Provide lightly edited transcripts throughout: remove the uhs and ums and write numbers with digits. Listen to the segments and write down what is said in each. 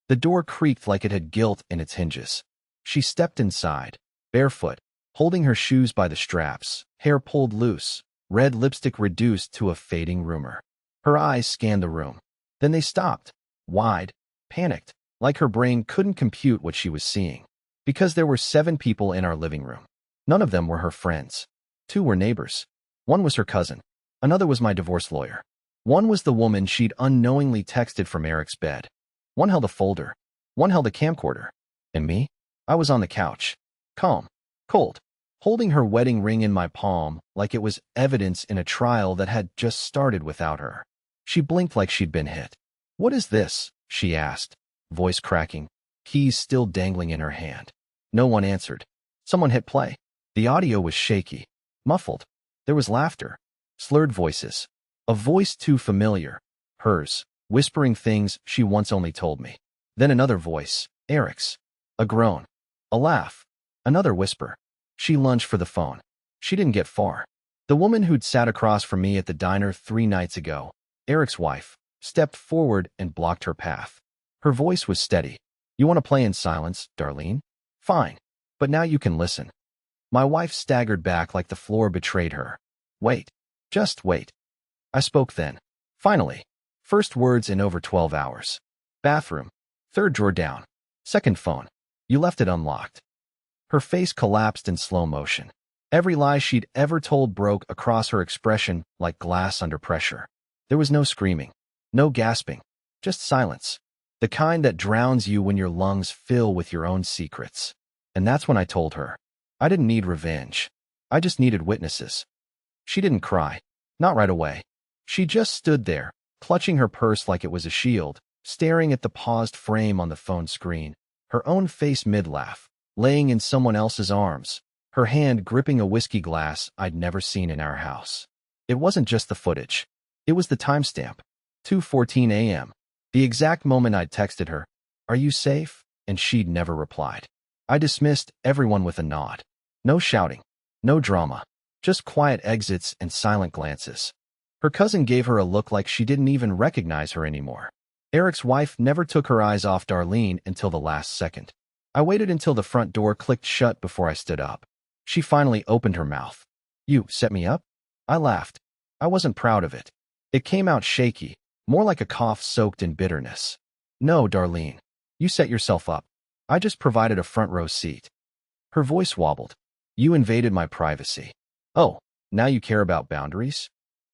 The door creaked like it had guilt in its hinges. She stepped inside, barefoot, holding her shoes by the straps, hair pulled loose, red lipstick reduced to a fading rumor. Her eyes scanned the room. Then they stopped, wide, panicked, like her brain couldn't compute what she was seeing. Because there were 7 people in our living room. None of them were her friends. 2 were neighbors. 1 was her cousin. Another was my divorce lawyer. 1 was the woman she'd unknowingly texted from Eric's bed. 1 held a folder. 1 held a camcorder. And me? I was on the couch. Calm. Cold. Holding her wedding ring in my palm like it was evidence in a trial that had just started without her. She blinked like she'd been hit. "What is this?" she asked, voice cracking, keys still dangling in her hand. No one answered. Someone hit play. The audio was shaky, muffled. There was laughter, slurred voices. A voice too familiar, hers, whispering things she once only told me. Then another voice, Eric's. A groan. A laugh. Another whisper. She lunged for the phone. She didn't get far. The woman who'd sat across from me at the diner 3 nights ago, Eric's wife, stepped forward and blocked her path. Her voice was steady. "You want to play in silence, Darlene? Fine. But now you can listen." My wife staggered back like the floor betrayed her. "Wait. Just wait." I spoke then. Finally. First words in over 12 hours. "Bathroom. 3rd drawer down. 2nd phone. You left it unlocked." Her face collapsed in slow motion. Every lie she'd ever told broke across her expression like glass under pressure. There was no screaming, no gasping, just silence. The kind that drowns you when your lungs fill with your own secrets. And that's when I told her. I didn't need revenge. I just needed witnesses. She didn't cry. Not right away. She just stood there, clutching her purse like it was a shield, staring at the paused frame on the phone screen, her own face mid-laugh, laying in someone else's arms, her hand gripping a whiskey glass I'd never seen in our house. It wasn't just the footage. It was the timestamp. 2:14 a.m. The exact moment I'd texted her, "Are you safe?" and she'd never replied. I dismissed everyone with a nod. No shouting. No drama. Just quiet exits and silent glances. Her cousin gave her a look like she didn't even recognize her anymore. Eric's wife never took her eyes off Darlene until the last second. I waited until the front door clicked shut before I stood up. She finally opened her mouth. "You set me up?" I laughed. I wasn't proud of it. It came out shaky, more like a cough soaked in bitterness. "No, Darlene. You set yourself up. I just provided a front row seat." Her voice wobbled. "You invaded my privacy. Oh, now you care about boundaries?"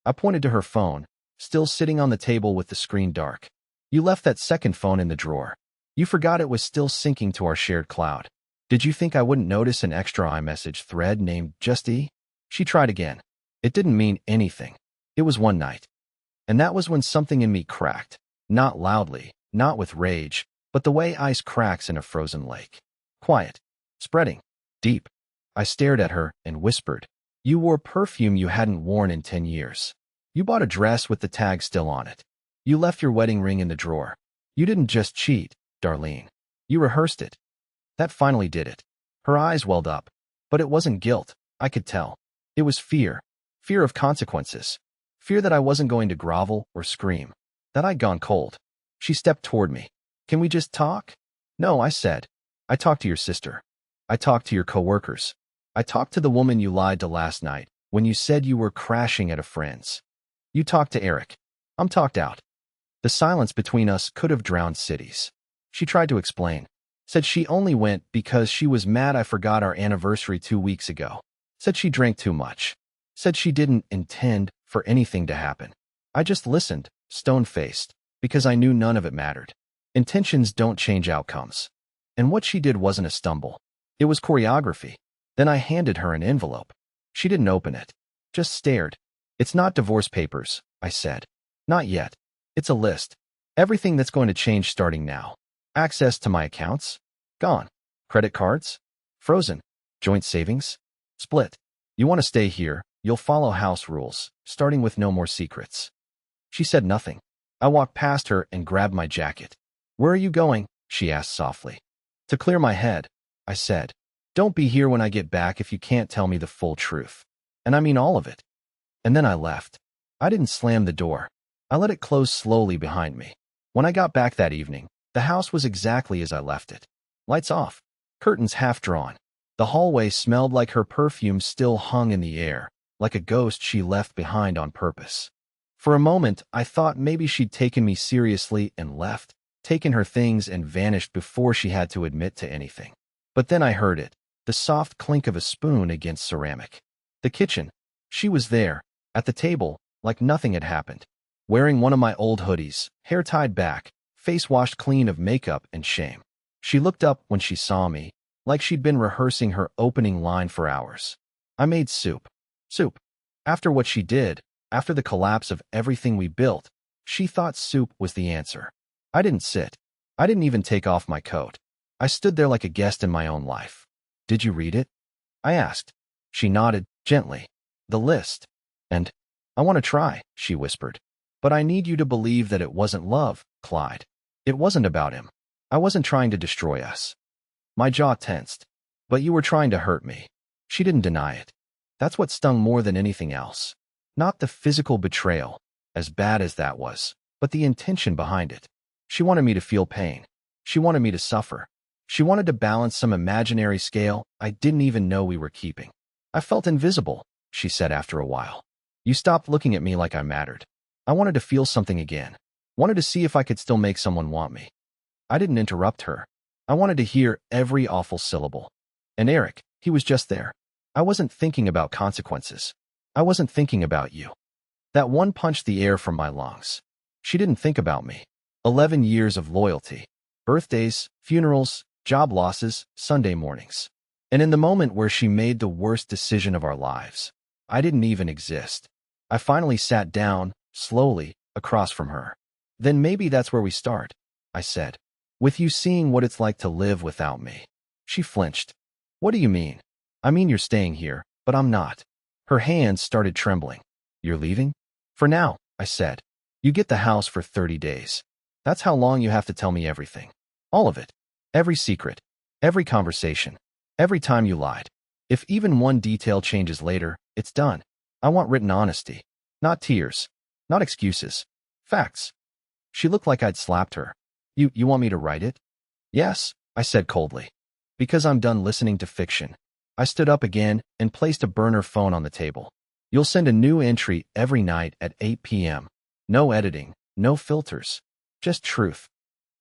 I pointed to her phone, still sitting on the table with the screen dark. "You left that 2nd phone in the drawer. You forgot it was still syncing to our shared cloud. Did you think I wouldn't notice an extra iMessage thread named Just E?" She tried again. It didn't mean anything. It was one night. And that was when something in me cracked. Not loudly, not with rage, but the way ice cracks in a frozen lake. Quiet. Spreading. Deep. I stared at her and whispered, "You wore perfume you hadn't worn in 10 years. You bought a dress with the tag still on it. You left your wedding ring in the drawer. You didn't just cheat, Darlene. You rehearsed it." That finally did it. Her eyes welled up. But it wasn't guilt, I could tell. It was fear. Fear of consequences. Fear that I wasn't going to grovel or scream. That I'd gone cold. She stepped toward me. "Can we just talk?" "No," I said. "I talked to your sister. I talked to your coworkers. I talked to the woman you lied to last night when you said you were crashing at a friend's. You talked to Eric. I'm talked out." The silence between us could have drowned cities. She tried to explain. Said she only went because she was mad I forgot our anniversary 2 weeks ago. Said she drank too much. Said she didn't intend for anything to happen. I just listened, stone-faced, because I knew none of it mattered. Intentions don't change outcomes. And what she did wasn't a stumble. It was choreography. Then I handed her an envelope. She didn't open it. Just stared. "It's not divorce papers," I said. "Not yet. It's a list. Everything that's going to change starting now. Access to my accounts? Gone. Credit cards? Frozen. Joint savings? Split. You want to stay here, you'll follow house rules, starting with no more secrets." She said nothing. I walked past her and grabbed my jacket. "Where are you going?" she asked softly. "To clear my head," I said. "Don't be here when I get back if you can't tell me the full truth. And I mean all of it." And then I left. I didn't slam the door. I let it close slowly behind me. When I got back that evening, The house was exactly as I left it. Lights off, curtains half drawn. The hallway smelled like her perfume still hung in the air, like a ghost she left behind on purpose. For a moment, I thought maybe she'd taken me seriously and left, taken her things and vanished before she had to admit to anything. But then I heard it, the soft clink of a spoon against ceramic. The kitchen. She was there, at the table, like nothing had happened. Wearing one of my old hoodies, hair tied back, face washed clean of makeup and shame. She looked up when she saw me, like she'd been rehearsing her opening line for hours. I made soup. Soup. After what she did, after the collapse of everything we built, she thought soup was the answer. I didn't sit. I didn't even take off my coat. I stood there like a guest in my own life. Did you read it? I asked. She nodded, gently. The list. And, I want to try, she whispered. But I need you to believe that it wasn't love, Clyde. It wasn't about him. I wasn't trying to destroy us. My jaw tensed. But you were trying to hurt me. She didn't deny it. That's what stung more than anything else. Not the physical betrayal, as bad as that was, but the intention behind it. She wanted me to feel pain. She wanted me to suffer. She wanted to balance some imaginary scale I didn't even know we were keeping. I felt invisible, she said after a while. You stopped looking at me like I mattered. I wanted to feel something again. Wanted to see if I could still make someone want me. I didn't interrupt her. I wanted to hear every awful syllable. And Eric, he was just there. I wasn't thinking about consequences. I wasn't thinking about you. That one punched the air from my lungs. She didn't think about me. 11 years of loyalty. Birthdays, funerals, job losses, Sunday mornings. And in the moment where she made the worst decision of our lives, I didn't even exist. I finally sat down, slowly, across from her. Then maybe that's where we start, I said. With you seeing what it's like to live without me. She flinched. What do you mean? I mean you're staying here, but I'm not. Her hands started trembling. You're leaving? For now, I said. You get the house for 30 days. That's how long you have to tell me everything. All of it. Every secret. Every conversation. Every time you lied. If even one detail changes later, it's done. I want written honesty. Not tears. Not excuses. Facts. She looked like I'd slapped her. You want me to write it? Yes, I said coldly. Because I'm done listening to fiction. I stood up again and placed a burner phone on the table. You'll send a new entry every night at 8 p.m. No editing, no filters. Just truth.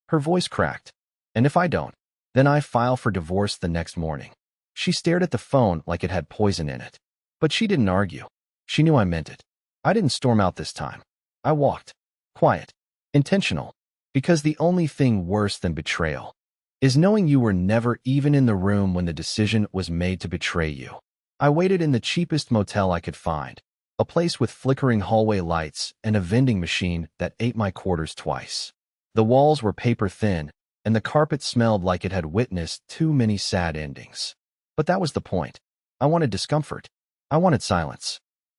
Her voice cracked. And if I don't, then I file for divorce the next morning. She stared at the phone like it had poison in it. But she didn't argue. She knew I meant it. I didn't storm out this time. I walked. Quiet. Intentional. Because the only thing worse than betrayal is knowing you were never even in the room when the decision was made to betray you. I waited in the cheapest motel I could find, a place with flickering hallway lights and a vending machine that ate my quarters twice. The walls were paper thin, and the carpet smelled like it had witnessed too many sad endings. But that was the point. I wanted discomfort. I wanted silence.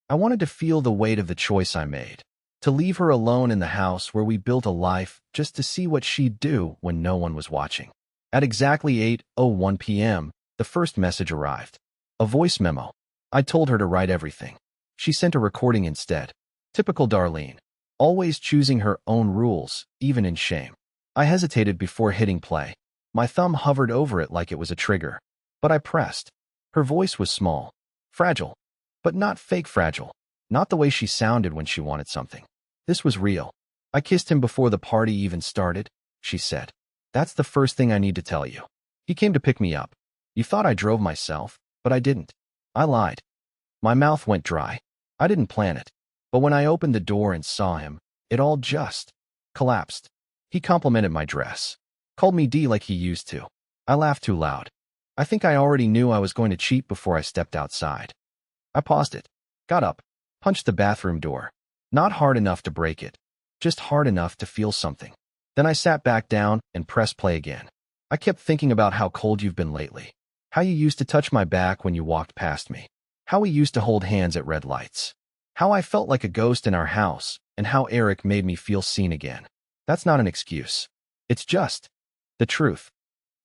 I wanted to feel the weight of the choice I made, to leave her alone in the house where we built a life just to see what she'd do when no one was watching. At exactly 8:01 p.m., the first message arrived. A voice memo. I told her to write everything. She sent a recording instead. Typical Darlene. Always choosing her own rules, even in shame. I hesitated before hitting play. My thumb hovered over it like it was a trigger. But I pressed. Her voice was small. Fragile. But not fake fragile. Not the way she sounded when she wanted something. This was real. I kissed him before the party even started, she said. That's the first thing I need to tell you. He came to pick me up. You thought I drove myself, but I didn't. I lied. My mouth went dry. I didn't plan it. But when I opened the door and saw him, it all just collapsed. He complimented my dress. Called me D like he used to. I laughed too loud. I think I already knew I was going to cheat before I stepped outside. I paused it. Got up. Punched the bathroom door. Not hard enough to break it. Just hard enough to feel something. Then I sat back down and pressed play again. I kept thinking about how cold you've been lately. How you used to touch my back when you walked past me. How we used to hold hands at red lights. How I felt like a ghost in our house, and how Eric made me feel seen again. That's not an excuse. It's just the truth.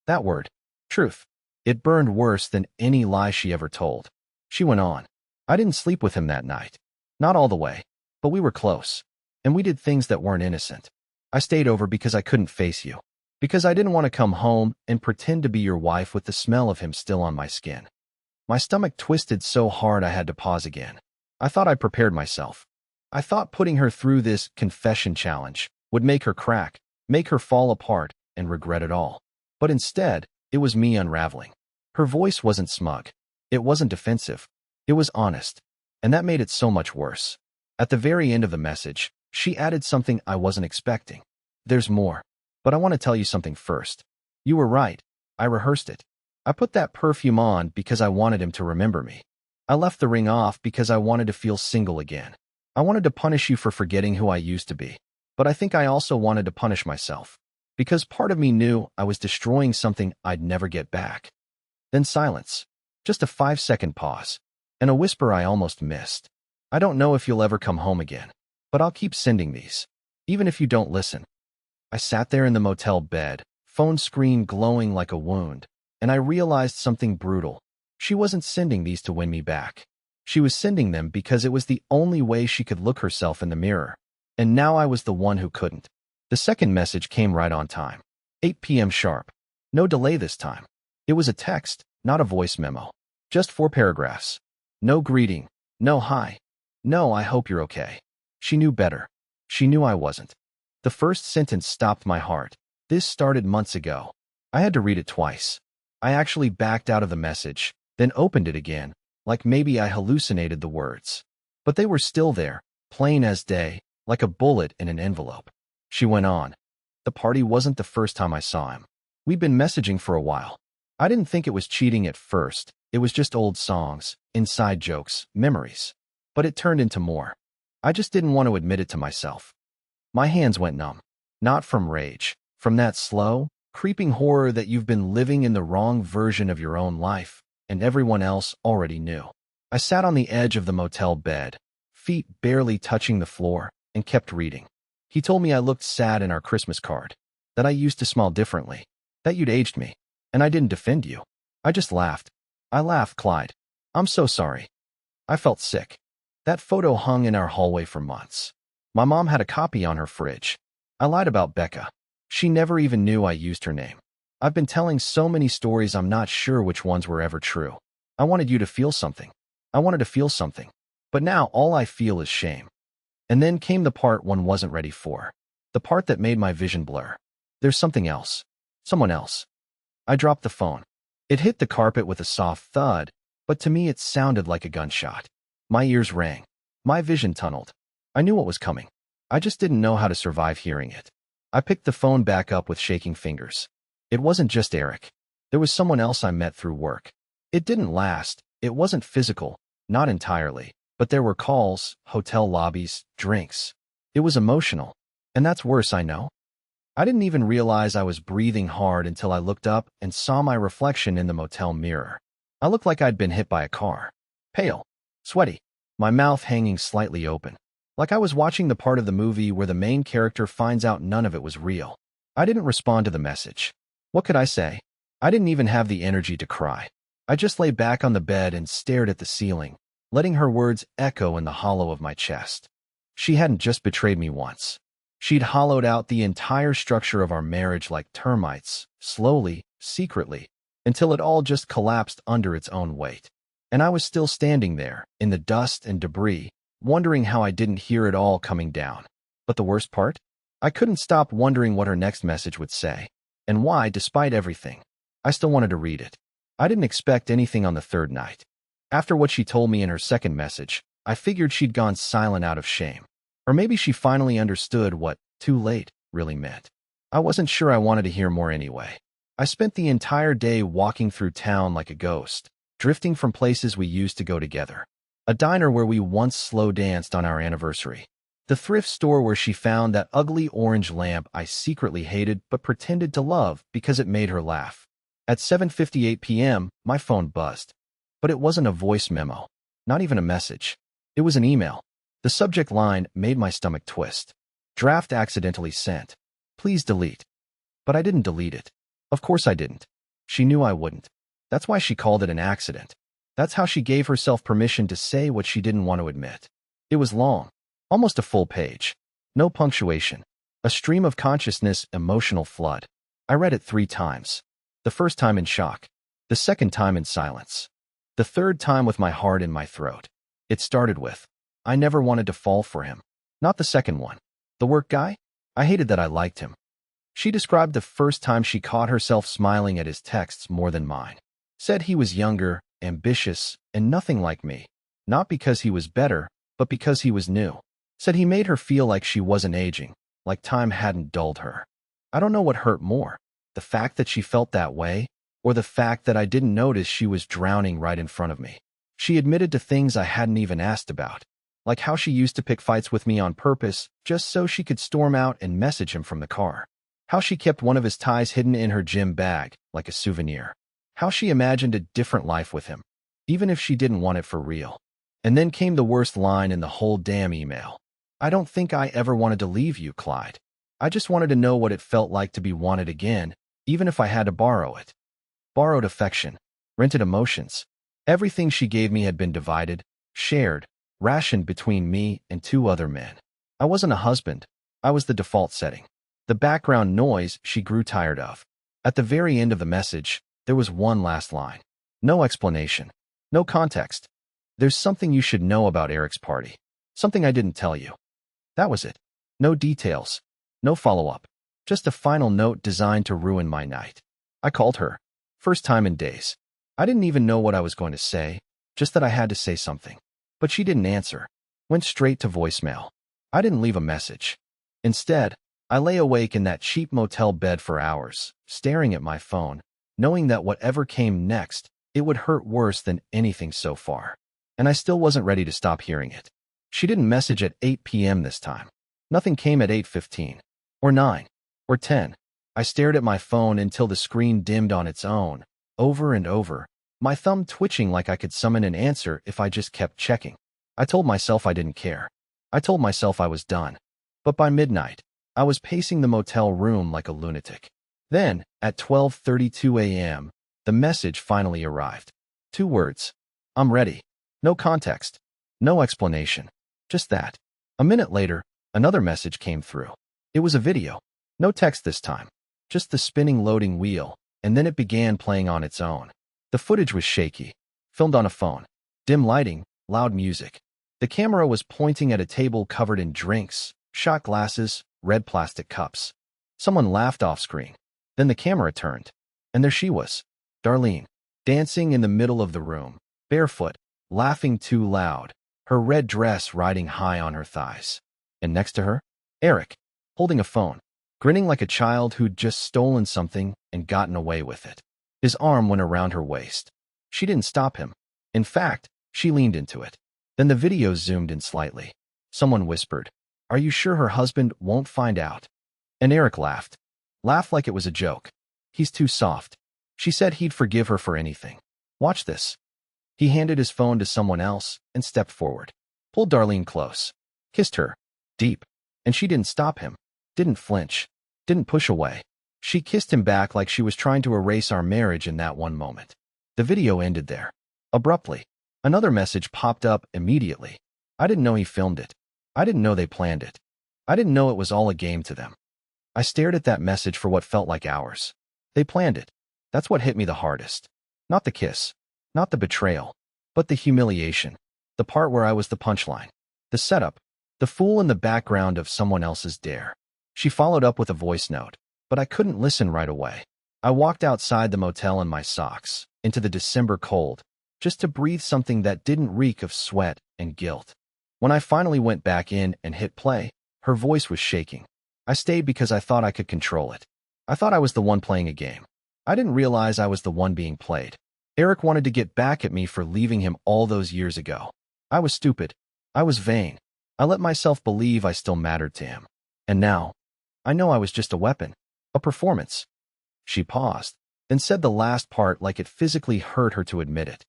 That word, truth. It burned worse than any lie she ever told. She went on. I didn't sleep with him that night. Not all the way. But we were close. And we did things that weren't innocent. I stayed over because I couldn't face you. Because I didn't want to come home and pretend to be your wife with the smell of him still on my skin. My stomach twisted so hard I had to pause again. I thought I'd prepared myself. I thought putting her through this confession challenge would make her crack, make her fall apart, and regret it all. But instead, it was me unraveling. Her voice wasn't smug. It wasn't defensive. It was honest. And that made it so much worse. At the very end of the message, she added something I wasn't expecting. There's more. But I want to tell you something first. You were right. I rehearsed it. I put that perfume on because I wanted him to remember me. I left the ring off because I wanted to feel single again. I wanted to punish you for forgetting who I used to be. But I think I also wanted to punish myself. Because part of me knew I was destroying something I'd never get back. Then silence. Just a 5-second pause. And a whisper I almost missed. I don't know if you'll ever come home again. But I'll keep sending these. Even if you don't listen. I sat there in the motel bed, phone screen glowing like a wound, and I realized something brutal. She wasn't sending these to win me back. She was sending them because it was the only way she could look herself in the mirror. And now I was the one who couldn't. The second message came right on time. 8 p.m. sharp. No delay this time. It was a text, not a voice memo. Just 4 paragraphs. No greeting. No hi. No, I hope you're okay. She knew better. She knew I wasn't. The first sentence stopped my heart. This started months ago. I had to read it twice. I actually backed out of the message, then opened it again, like maybe I hallucinated the words. But they were still there, plain as day, like a bullet in an envelope. She went on. The party wasn't the first time I saw him. We'd been messaging for a while. I didn't think it was cheating at first. It was just old songs, inside jokes, memories. But it turned into more. I just didn't want to admit it to myself. My hands went numb. Not from rage. From that slow, creeping horror that you've been living in the wrong version of your own life, and everyone else already knew. I sat on the edge of the motel bed, feet barely touching the floor, and kept reading. He told me I looked sad in our Christmas card, that I used to smile differently, that you'd aged me, and I didn't defend you. I just laughed. I laughed, Clyde. I'm so sorry. I felt sick. That photo hung in our hallway for months. My mom had a copy on her fridge. I lied about Becca. She never even knew I used her name. I've been telling so many stories I'm not sure which ones were ever true. I wanted you to feel something. I wanted to feel something. But now all I feel is shame. And then came the part one wasn't ready for. The part that made my vision blur. There's something else. Someone else. I dropped the phone. It hit the carpet with a soft thud, but to me it sounded like a gunshot. My ears rang. My vision tunneled. I knew what was coming. I just didn't know how to survive hearing it. I picked the phone back up with shaking fingers. It wasn't just Eric. There was someone else I met through work. It didn't last. It wasn't physical, not entirely, but there were calls, hotel lobbies, drinks. It was emotional. And that's worse, I know. I didn't even realize I was breathing hard until I looked up and saw my reflection in the motel mirror. I looked like I'd been hit by a car. Pale, sweaty, my mouth hanging slightly open. Like I was watching the part of the movie where the main character finds out none of it was real. I didn't respond to the message. What could I say? I didn't even have the energy to cry. I just lay back on the bed and stared at the ceiling, letting her words echo in the hollow of my chest. She hadn't just betrayed me once. She'd hollowed out the entire structure of our marriage like termites, slowly, secretly, until it all just collapsed under its own weight. And I was still standing there, in the dust and debris, wondering how I didn't hear it all coming down. But the worst part? I couldn't stop wondering what her next message would say, and why, despite everything, I still wanted to read it. I didn't expect anything on the third night. After what she told me in her second message, I figured she'd gone silent out of shame. Or maybe she finally understood what "too late" really meant. I wasn't sure I wanted to hear more anyway. I spent the entire day walking through town like a ghost, drifting from places we used to go together. A diner where we once slow danced on our anniversary. The thrift store where she found that ugly orange lamp I secretly hated but pretended to love because it made her laugh. At 7:58 p.m., my phone buzzed. But it wasn't a voice memo, not even a message. It was an email. The subject line made my stomach twist. Draft accidentally sent. Please delete. But I didn't delete it. Of course I didn't. She knew I wouldn't. That's why she called it an accident. That's how she gave herself permission to say what she didn't want to admit. It was long. Almost a full page. No punctuation. A stream of consciousness, emotional flood. I read it 3 times. The first time in shock. The second time in silence. The third time with my heart in my throat. It started with, I never wanted to fall for him. Not the second one. The work guy? I hated that I liked him. She described the first time she caught herself smiling at his texts more than mine. Said he was younger, ambitious, and nothing like me. Not because he was better, but because he was new. Said he made her feel like she wasn't aging, like time hadn't dulled her. I don't know what hurt more, the fact that she felt that way, or the fact that I didn't notice she was drowning right in front of me. She admitted to things I hadn't even asked about, like how she used to pick fights with me on purpose just so she could storm out and message him from the car. How she kept one of his ties hidden in her gym bag, like a souvenir. How she imagined a different life with him, even if she didn't want it for real. And then came the worst line in the whole damn email. I don't think I ever wanted to leave you, Clyde. I just wanted to know what it felt like to be wanted again, even if I had to borrow it. Borrowed affection, rented emotions. Everything she gave me had been divided, shared, rationed between me and 2 other men. I wasn't a husband. I was the default setting. The background noise she grew tired of. At the very end of the message, there was one last line. No explanation. No context. There's something you should know about Eric's party. Something I didn't tell you. That was it. No details. No follow-up. Just a final note designed to ruin my night. I called her. First time in days. I didn't even know what I was going to say, just that I had to say something. But she didn't answer. Went straight to voicemail. I didn't leave a message. Instead, I lay awake in that cheap motel bed for hours, staring at my phone, knowing that whatever came next, it would hurt worse than anything so far. And I still wasn't ready to stop hearing it. She didn't message at 8 p.m. this time. Nothing came at 8:15. Or 9. Or 10. I stared at my phone until the screen dimmed on its own, over and over, my thumb twitching like I could summon an answer if I just kept checking. I told myself I didn't care. I told myself I was done. But by midnight, I was pacing the motel room like a lunatic. Then, at 12:32 a.m., the message finally arrived. 2 words. I'm ready. No context. No explanation. Just that. A minute later, another message came through. It was a video. No text this time. Just the spinning loading wheel, and then it began playing on its own. The footage was shaky. Filmed on a phone. Dim lighting, loud music. The camera was pointing at a table covered in drinks, shot glasses, red plastic cups. Someone laughed off screen. Then the camera turned. And there she was. Darlene. Dancing in the middle of the room. Barefoot. Laughing too loud. Her red dress riding high on her thighs. And next to her, Eric. Holding a phone. Grinning like a child who'd just stolen something and gotten away with it. His arm went around her waist. She didn't stop him. In fact, she leaned into it. Then the video zoomed in slightly. Someone whispered, "Are you sure her husband won't find out?" And Eric laughed. Laughed like it was a joke. He's too soft. She said he'd forgive her for anything. Watch this. He handed his phone to someone else and stepped forward. Pulled Darlene close. Kissed her. Deep. And she didn't stop him. Didn't flinch. Didn't push away. She kissed him back like she was trying to erase our marriage in that one moment. The video ended there. Abruptly. Another message popped up immediately. I didn't know he filmed it. I didn't know they planned it. I didn't know it was all a game to them. I stared at that message for what felt like hours. They planned it. That's what hit me the hardest. Not the kiss. Not the betrayal. But the humiliation. The part where I was the punchline. The setup. The fool in the background of someone else's dare. She followed up with a voice note, but I couldn't listen right away. I walked outside the motel in my socks, into the December cold, just to breathe something that didn't reek of sweat and guilt. When I finally went back in and hit play, her voice was shaking. I stayed because I thought I could control it. I thought I was the one playing a game. I didn't realize I was the one being played. Eric wanted to get back at me for leaving him all those years ago. I was stupid. I was vain. I let myself believe I still mattered to him. And now, I know I was just a weapon. A performance. She paused, then said the last part like it physically hurt her to admit it.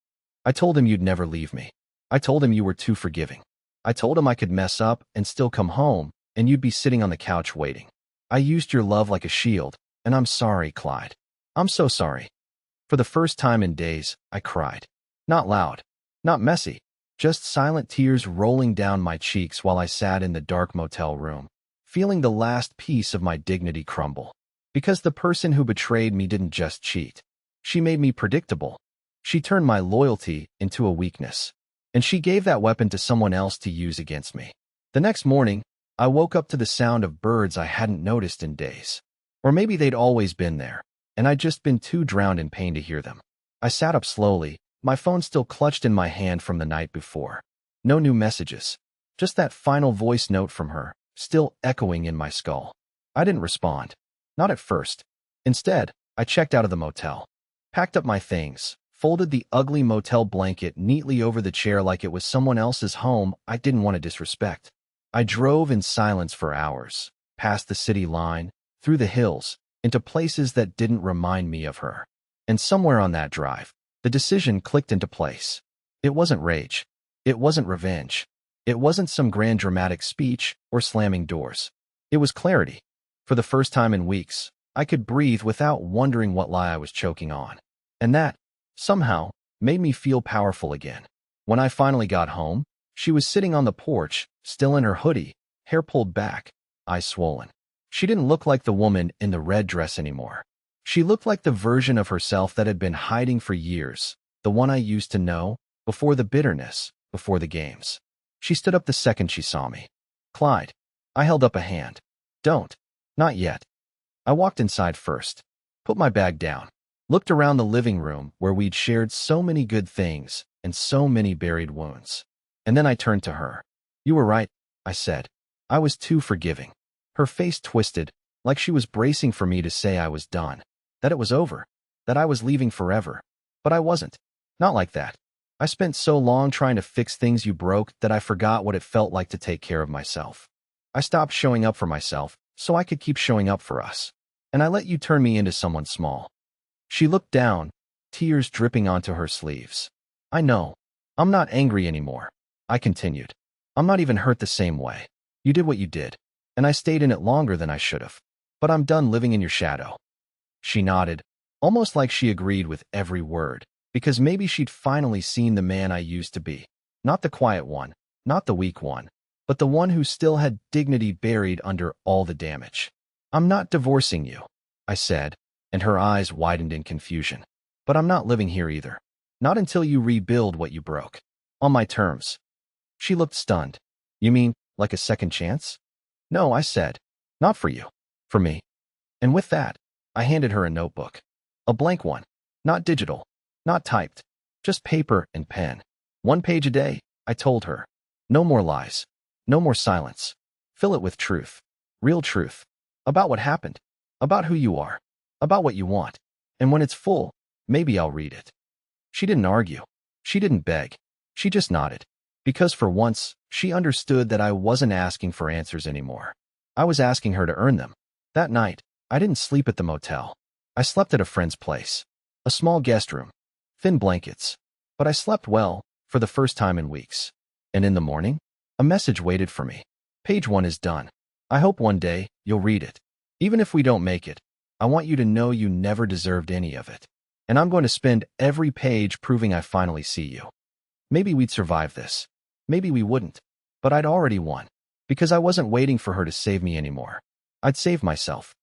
I told him you'd never leave me. I told him you were too forgiving. I told him I could mess up and still come home, and you'd be sitting on the couch waiting. I used your love like a shield, and I'm sorry, Clyde. I'm so sorry. For the first time in days, I cried. Not loud. Not messy. Just silent tears rolling down my cheeks while I sat in the dark motel room, feeling the last piece of my dignity crumble. Because the person who betrayed me didn't just cheat. She made me predictable. She turned my loyalty into a weakness. And she gave that weapon to someone else to use against me. The next morning, I woke up to the sound of birds I hadn't noticed in days. Or maybe they'd always been there, and I'd just been too drowned in pain to hear them. I sat up slowly, my phone still clutched in my hand from the night before. No new messages. Just that final voice note from her, still echoing in my skull. I didn't respond. Not at first. Instead, I checked out of the motel. Packed up my things, folded the ugly motel blanket neatly over the chair like it was someone else's home I didn't want to disrespect. I drove in silence for hours, past the city line, through the hills, into places that didn't remind me of her. And somewhere on that drive, the decision clicked into place. It wasn't rage. It wasn't revenge. It wasn't some grand dramatic speech or slamming doors. It was clarity. For the first time in weeks, I could breathe without wondering what lie I was choking on. And that, somehow, made me feel powerful again. When I finally got home, she was sitting on the porch, still in her hoodie, hair pulled back, eyes swollen. She didn't look like the woman in the red dress anymore. She looked like the version of herself that had been hiding for years, the one I used to know, before the bitterness, before the games. She stood up the second she saw me. "Clyde." I held up a hand. "Don't. Not yet." I walked inside first, put my bag down, looked around the living room where we'd shared so many good things and so many buried wounds. And then I turned to her. "You were right," I said. I was too forgiving. Her face twisted, like she was bracing for me to say I was done, that it was over, that I was leaving forever. But I wasn't. Not like that. I spent so long trying to fix things you broke that I forgot what it felt like to take care of myself. I stopped showing up for myself so I could keep showing up for us. And I let you turn me into someone small. She looked down, tears dripping onto her sleeves. "I know. I'm not angry anymore," I continued. "I'm not even hurt the same way. You did what you did, and I stayed in it longer than I should have. But I'm done living in your shadow." She nodded, almost like she agreed with every word, because maybe she'd finally seen the man I used to be. Not the quiet one, not the weak one, but the one who still had dignity buried under all the damage. "I'm not divorcing you," I said, and her eyes widened in confusion. "But I'm not living here either. Not until you rebuild what you broke. On my terms." She looked stunned. "You mean, like a second chance?" "No," I said. "Not for you. For me." And with that, I handed her a notebook. A blank one. Not digital. Not typed. Just paper and pen. 1 page a day, I told her. No more lies. No more silence. Fill it with truth. Real truth. About what happened. About who you are. About what you want. And when it's full, maybe I'll read it. She didn't argue. She didn't beg. She just nodded. Because for once, she understood that I wasn't asking for answers anymore. I was asking her to earn them. That night, I didn't sleep at the motel. I slept at a friend's place. A small guest room. Thin blankets. But I slept well, for the first time in weeks. And in the morning, a message waited for me. "Page 1 is done. I hope one day you'll read it. Even if we don't make it, I want you to know you never deserved any of it. And I'm going to spend every page proving I finally see you." Maybe we'd survive this. Maybe we wouldn't. But I'd already won. Because I wasn't waiting for her to save me anymore. I'd saved myself.